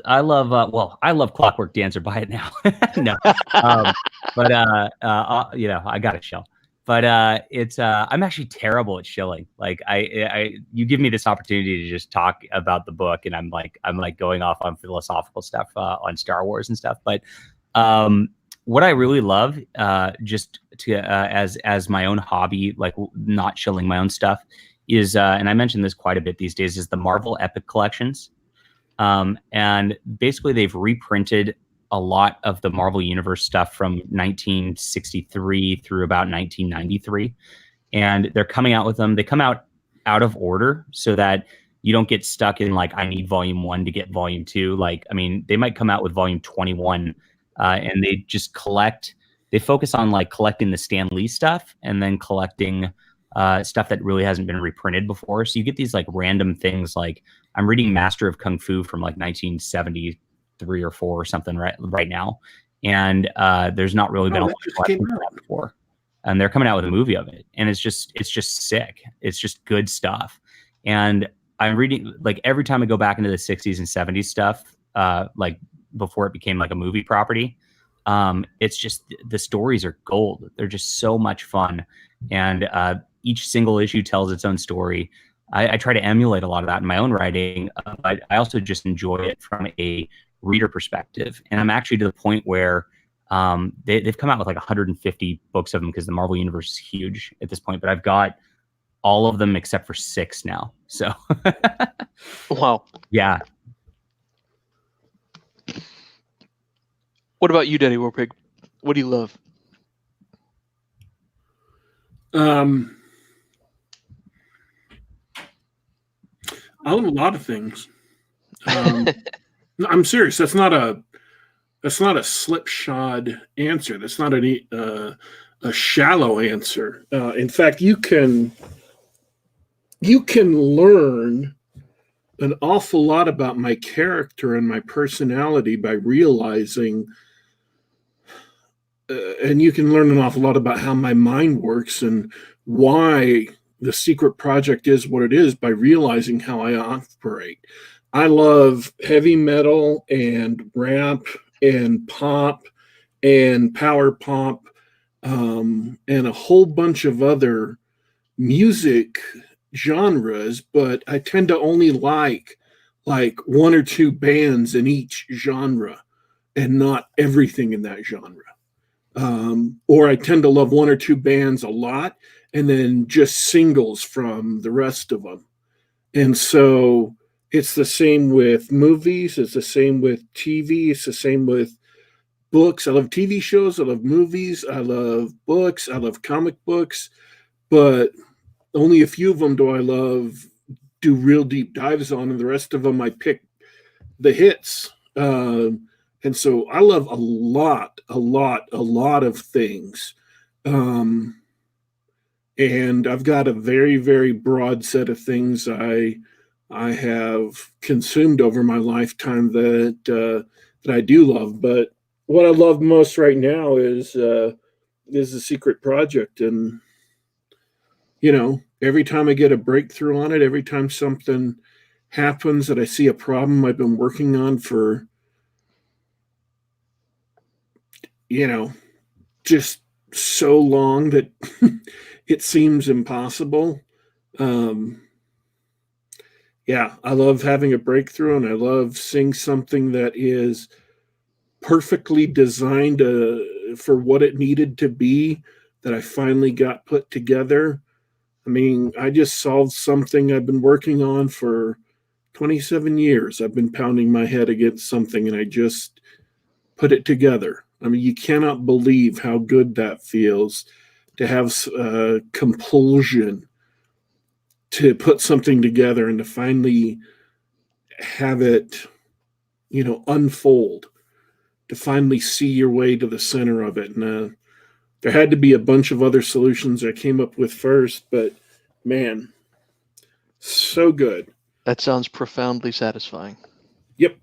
Clockwork Dancer. Buy it now. No, but I got a shell. But I'm actually terrible at shilling. Like, you give me this opportunity to just talk about the book, and I'm like going off on philosophical stuff on Star Wars and stuff. But what I really love, just to as my own hobby, like not shilling my own stuff, is and I mention this quite a bit these days, is the Marvel Epic collections. And basically they've reprinted a lot of the Marvel Universe stuff from 1963 through about 1993. And they're coming out with them. They come out of order so that you don't get stuck in like, I need volume 1 to get volume 2. Like, I mean, they might come out with volume 21 and they just they focus on like collecting the Stan Lee stuff and then collecting stuff that really hasn't been reprinted before. So you get these like random things. Like I'm reading Master of Kung Fu from like 1973 or 4 or something right now. And there's not really been a lot of collections of that before. And they're coming out with a movie of it. And it's just sick. It's just good stuff. And I'm reading, like every time I go back into the 60s and 70s stuff, like before it became like a movie property, it's just, the stories are gold. They're just so much fun. And each single issue tells its own story. I try to emulate a lot of that in my own writing, but I also just enjoy it from a reader perspective. And I'm actually to the point where they've come out with like 150 books of them because the Marvel Universe is huge at this point, but I've got all of them except for 6 now. So, wow. Yeah. What about you, Danny Warpig? What do you love? I love a lot of things. I'm serious. That's not a slipshod answer. That's not a shallow answer. In fact, you can learn an awful lot about my character and my personality by realizing, and you can learn an awful lot about how my mind works and why the secret project is what it is by realizing how I operate. I love heavy metal and rap and pop and power pop and a whole bunch of other music genres, but I tend to only like 1 or 2 bands in each genre and not everything in that genre. Or I tend to love 1 or 2 bands a lot and then just singles from the rest of them. And so it's the same with movies. It's the same with TV. It's the same with books. I love TV shows. I love movies. I love books. I love comic books. But only a few of them do I do real deep dives on, and the rest of them I pick the hits. And so I love a lot of things. And I've got a very, very broad set of things I have consumed over my lifetime that I do love. But what I love most right now is the secret project. And, you know, every time I get a breakthrough on it, every time something happens that I see a problem I've been working on for, you know, just so long that it seems impossible. Yeah, I love having a breakthrough, and I love seeing something that is perfectly designed for what it needed to be, that I finally got put together. I mean, I just solved something I've been working on for 27 years. I've been pounding my head against something, and I just put it together. I mean, you cannot believe how good that feels to have compulsion to put something together and to finally have it, you know, unfold, to finally see your way to the center of it. And there had to be a bunch of other solutions I came up with first, but man, so good. That sounds profoundly satisfying. Yep.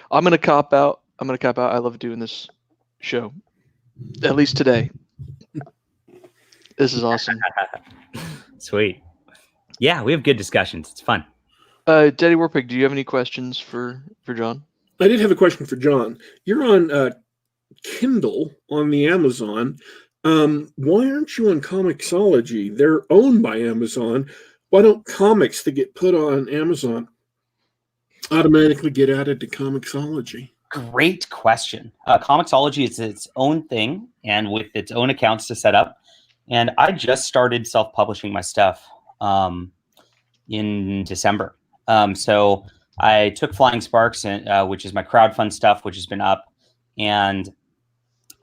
I'm going to cop out. I love doing this show, at least today. This is awesome. Sweet. Yeah, we have good discussions. It's fun. Daddy Warpig, do you have any questions for John? I did have a question for John. You're on Kindle on the Amazon. Why aren't you on Comixology? They're owned by Amazon. Why don't comics that get put on Amazon automatically get added to Comixology? Great question. Comixology is its own thing and with its own accounts to set up. And I just started self-publishing my stuff in December. So I took Flying Sparks, which is my crowdfund stuff, which has been up, and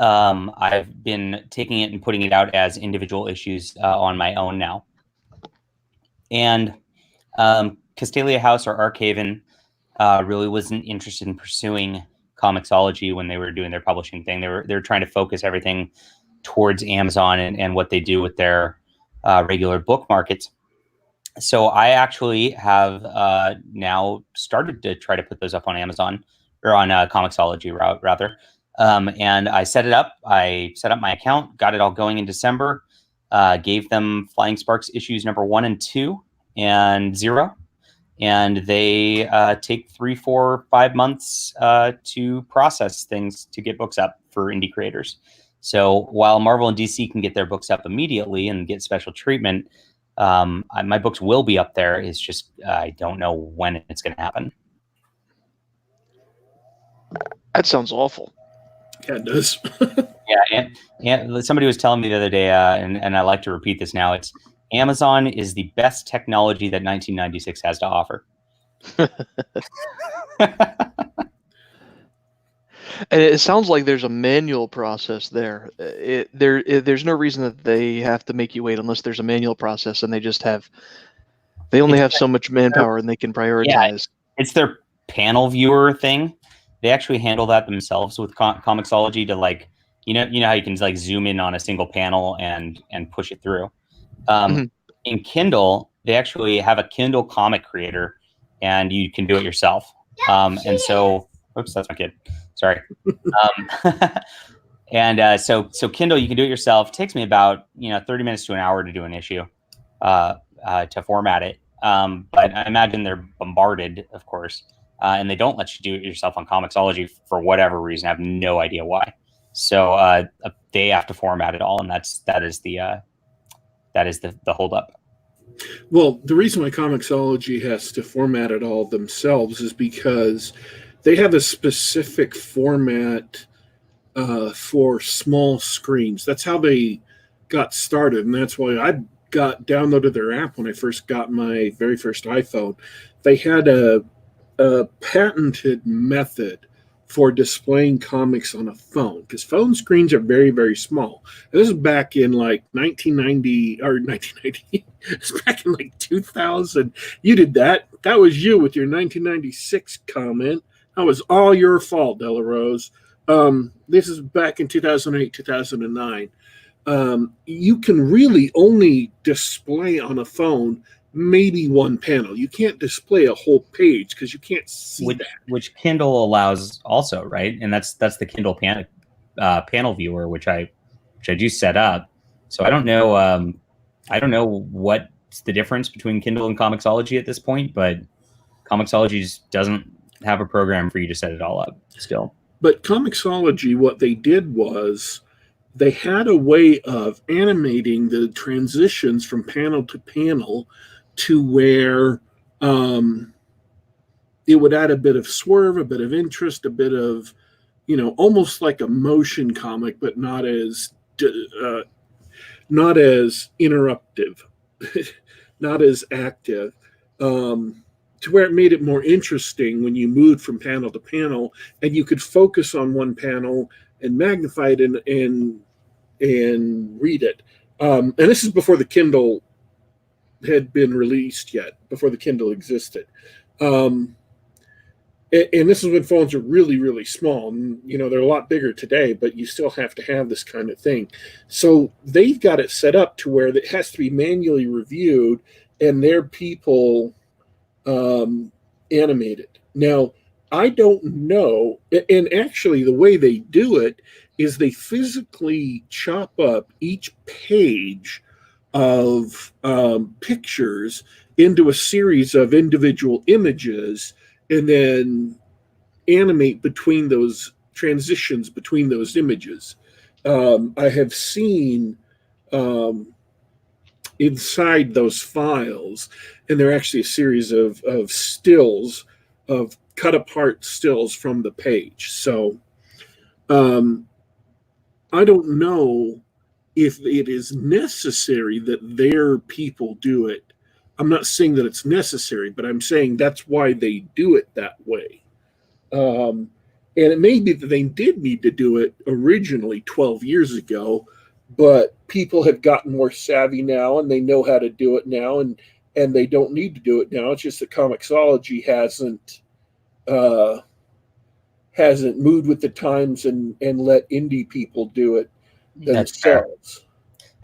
I've been taking it and putting it out as individual issues on my own now. And Castalia House or Archaven really wasn't interested in pursuing Comixology when they were doing their publishing thing. They were trying to focus everything towards Amazon and what they do with their regular book markets. So I actually have now started to try to put those up on Amazon, or on Comixology rather. And I set it up. I set up my account, got it all going in December, gave them Flying Sparks issues number 1 and 2 and 0. And they take 3, 4, 5 months to process things to get books up for indie creators. So while Marvel and DC can get their books up immediately and get special treatment, my books will be up there. It's just I don't know when it's going to happen. That sounds awful. Yeah, it does. Yeah, and somebody was telling me the other day, and I like to repeat this now. It's Amazon is the best technology that 1996 has to offer. And it sounds like there's a manual process there. There's no reason that they have to make you wait unless there's a manual process, and they only have so much manpower and they can prioritize. Yeah, it's their panel viewer thing. They actually handle that themselves with Comixology to, like, you know how you can like zoom in on a single panel and push it through. In Kindle, they actually have a Kindle comic creator, and you can do it yourself. And so, oops, that's my kid. Sorry. And so Kindle, you can do it yourself. It takes me about 30 minutes to an hour to do an issue, to format it. But I imagine they're bombarded, of course, and they don't let you do it yourself on Comixology for whatever reason. I have no idea why. So they have to format it all, and that is the holdup. Well, the reason why Comixology has to format it all themselves is because they have a specific format for small screens. That's how they got started, and that's why I downloaded their app when I first got my very first iPhone. They had a patented method for displaying comics on a phone, because phone screens are very, very small. And this is back in like 1990, it's back in like 2000. You did that. That was you with your 1996 comment. That was all your fault, Arroz. This is back in 2008, 2009. You can really only display on a phone maybe one panel. You can't display a whole page because you can't see that. Which Kindle allows also, right? And that's the Kindle panel viewer, which I do set up. So I don't know what's the difference between Kindle and Comixology at this point, but Comixology just doesn't have a program for you to set it all up still. But Comixology, what they did was they had a way of animating the transitions from panel to panel to where it would add a bit of swerve, a bit of interest, a bit of, almost like a motion comic, but not as interruptive, not as active, to where it made it more interesting when you moved from panel to panel, and you could focus on one panel and magnify it and read it. And this is before the Kindle had been released yet, before the Kindle existed. And this is when phones are really, really small. And, they're a lot bigger today, but you still have to have this kind of thing. So they've got it set up to where it has to be manually reviewed, and their people animate it. Now, I don't know, and actually the way they do it is they physically chop up each page of pictures into a series of individual images and then animate between those transitions between those images. I have seen inside those files, and they're actually a series of stills, of cut apart stills from the page. So I don't know if it is necessary that their people do it I'm not saying that it's necessary, but I'm saying that's why they do it that way. And it may be that they did need to do it originally 12 years ago, but people have gotten more savvy now and they know how to do it now, and they don't need to do it now. It's just that Comixology hasn't moved with the times and let indie people do it themselves.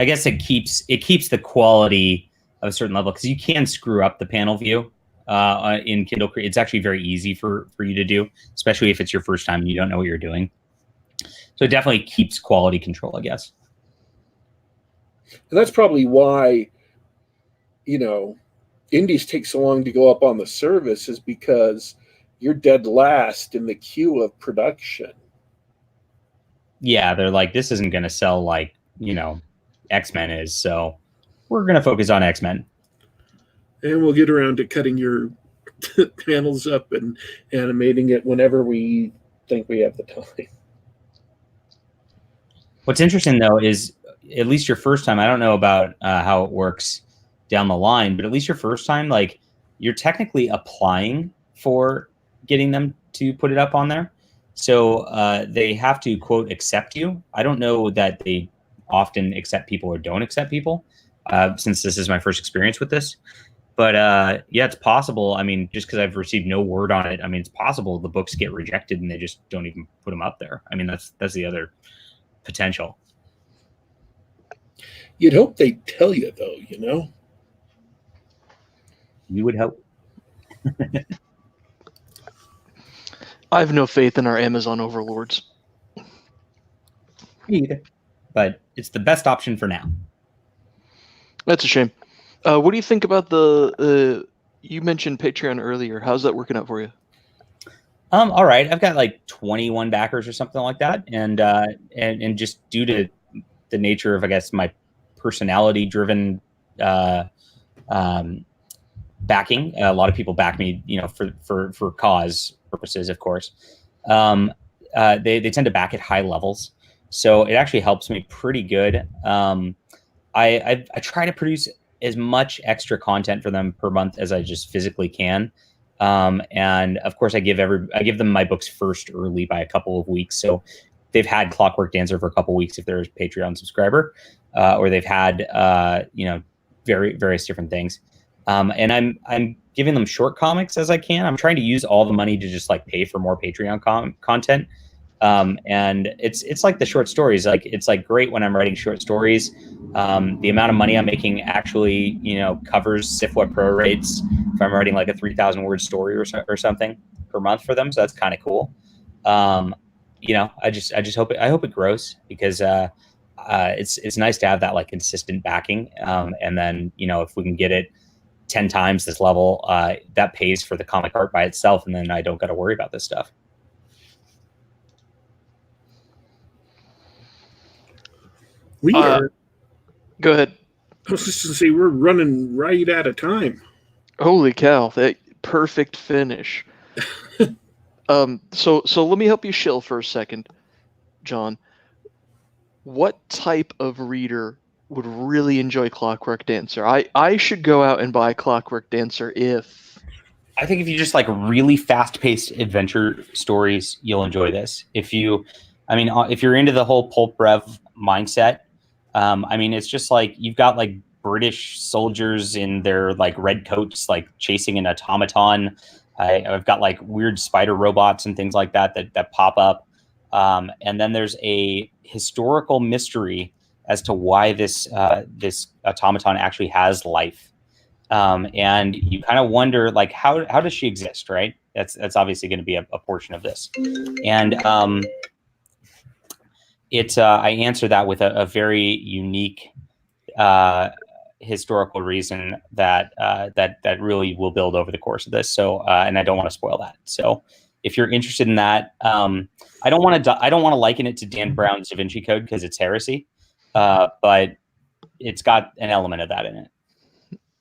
I guess it keeps the quality of a certain level, because you can screw up the panel view in Kindle. It's actually very easy for you to do, especially if it's your first time and you don't know what you're doing. So it definitely keeps quality control, I guess. And that's probably why, indies take so long to go up on the service, is because you're dead last in the queue of production. Yeah, they're like, this isn't going to sell like, X-Men is, so we're going to focus on X-Men. And we'll get around to cutting your panels up and animating it whenever we think we have the time. What's interesting, though, is at least your first time, I don't know about how it works down the line, but at least your first time, like, you're technically applying for getting them to put it up on there. So they have to, quote, accept you. I don't know that they often accept people or don't accept people, since this is my first experience with this. But yeah, it's possible. I mean, just because I've received no word on it, I mean, it's possible the books get rejected and they just don't even put them up there. I mean, that's the other potential. You'd hope they'd tell you, though, You would hope. I have no faith in our Amazon overlords. Me either. But it's the best option for now. That's a shame. What do you think about the? You mentioned Patreon earlier. How's that working out for you? All right. I've got like 21 backers or something like that, and just due to the nature of, I guess, my personality-driven backing, a lot of people back me, for cause purposes, of course. They tend to back at high levels, so it actually helps me pretty good. I try to produce as much extra content for them per month as I just physically can. And of course I give them my books first early by a couple of weeks. So they've had Clockwork Dancer for a couple of weeks if they're a Patreon subscriber, or they've had, various different things. And I'm giving them short comics as I can. I'm trying to use all the money to just like pay for more Patreon content. And it's like the short stories, like it's like great when I'm writing short stories. The amount of money I'm making actually, covers SIFWA pro rates if I'm writing like a 3,000 word story or something per month for them. So that's kind of cool. I just hope it grows, because it's nice to have that like consistent backing. And then, if we can get it 10 times this level, that pays for the comic art by itself. And then I don't got to worry about this stuff. We are. Go ahead. I was just going to say, we're running right out of time. Holy cow! That perfect finish. So let me help you shill for a second, John. What type of reader would really enjoy Clockwork Dancer? I should go out and buy Clockwork Dancer if... I think if you just like really fast-paced adventure stories, you'll enjoy this. If you're into the whole pulp rev mindset, it's just like you've got like British soldiers in their like red coats, like chasing an automaton. I've got like weird spider robots and things like that pop up. And then there's a historical mystery as to why this automaton actually has life. And you kind of wonder, like, how does she exist, right? That's obviously going to be a portion of this. And I answer that with a very unique historical reason that really will build over the course of this. So, and I don't want to spoil that. So, if you're interested in that, I don't want to liken it to Dan Brown's Da Vinci Code because it's heresy, but it's got an element of that in it.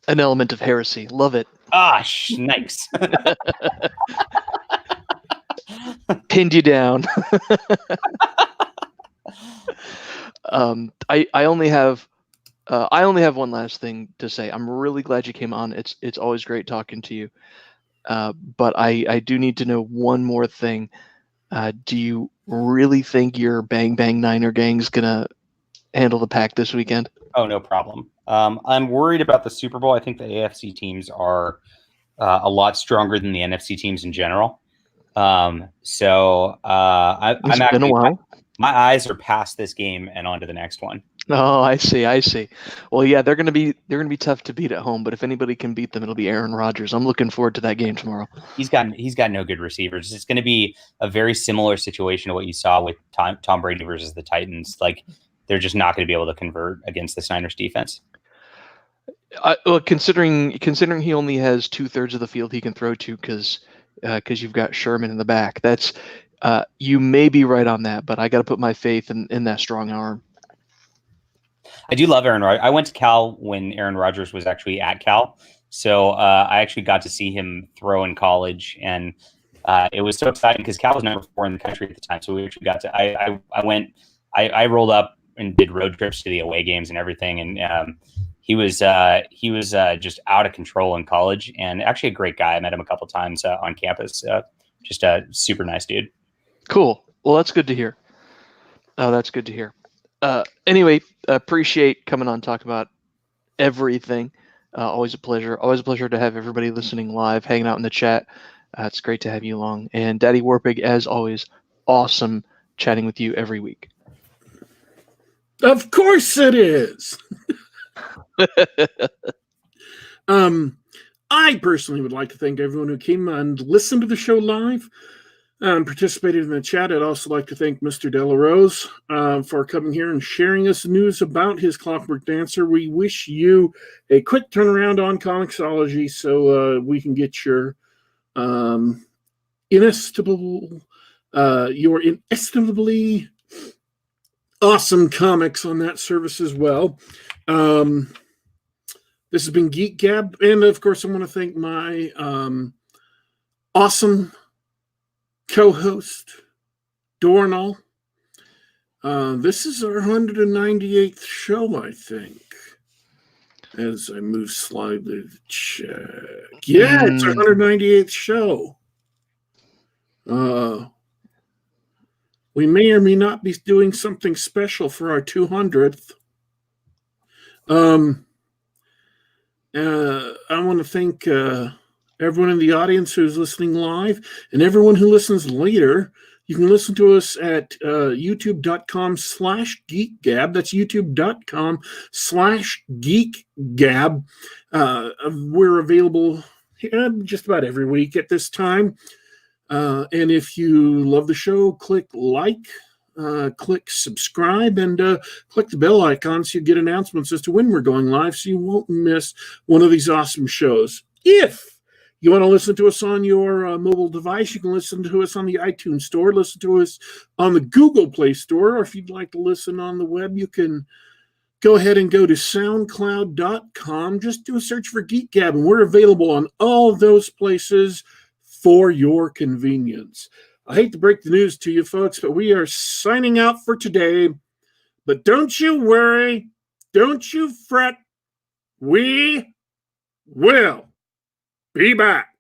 An element of heresy. Love it. Nice. Pinned you down. I only have I only have one last thing to say. I'm really glad you came on. It's always great talking to you. But I do need to know one more thing. Do you really think your Bang Bang Niner gang's gonna handle the pack this weekend? Oh, no problem. I'm worried about the Super Bowl. I think the AFC teams are a lot stronger than the NFC teams in general. I'm It's been a actually while. my eyes are past this game and on to the next one. Oh, I see. Well, yeah, they're gonna be tough to beat at home, but if anybody can beat them, it'll be Aaron Rodgers. I'm looking forward to that game tomorrow. He's got no good receivers. It's going to be a very similar situation to what you saw with Tom Brady versus the Titans. Like, they're just not going to be able to convert against the Niners defense. Well, considering he only has 2/3 of the field he can throw to, because you've got Sherman in the back. That's you may be right on that, but I got to put my faith in that strong arm. I do love Aaron Rodgers. I went to Cal when Aaron Rodgers was actually at Cal, so I actually got to see him throw in college, and it was so exciting because Cal was number 4 in the country at the time. So we actually got to. I rolled up and did road trips to the away games and everything, and he was just out of control in college, and actually a great guy. I met him a couple times on campus. Just a super nice dude. Cool. Well, that's good to hear. Oh, that's good to hear. Anyway, appreciate coming on, talk about everything. Always a pleasure. Always a pleasure to have everybody listening live, hanging out in the chat. It's great to have you along. And Daddy Warpig, as always, awesome chatting with you every week. Of course it is. I personally would like to thank everyone who came and listened to the show live and participated in the chat. I'd also like to thank Mr. Arroz for coming here and sharing us news about his Clockwork Dancer. We wish you a quick turnaround on Comixology so we can get your inestimably awesome comics on that service as well. This has been Geek Gab, and of course I want to thank my awesome co-host, Dornall. This is our 198th show, I think. As I move slightly to check. Yeah, it's our 198th show. We may or may not be doing something special for our 200th. I want to thank everyone in the audience who's listening live and everyone who listens later. You can listen to us at youtube.com/geekgab. That's youtube.com/geekgab. We're available just about every week at this time. And if you love the show, click like, click subscribe, and click the bell icon so you get announcements as to when we're going live so you won't miss one of these awesome shows. If you want to listen to us on your mobile device, you can listen to us on the iTunes Store, listen to us on the Google Play Store, or if you'd like to listen on the web, you can go ahead and go to soundcloud.com. Just do a search for Geek Gab, and we're available on all those places for your convenience. I hate to break the news to you folks, but we are signing out for today. But don't you worry, don't you fret, we will be back.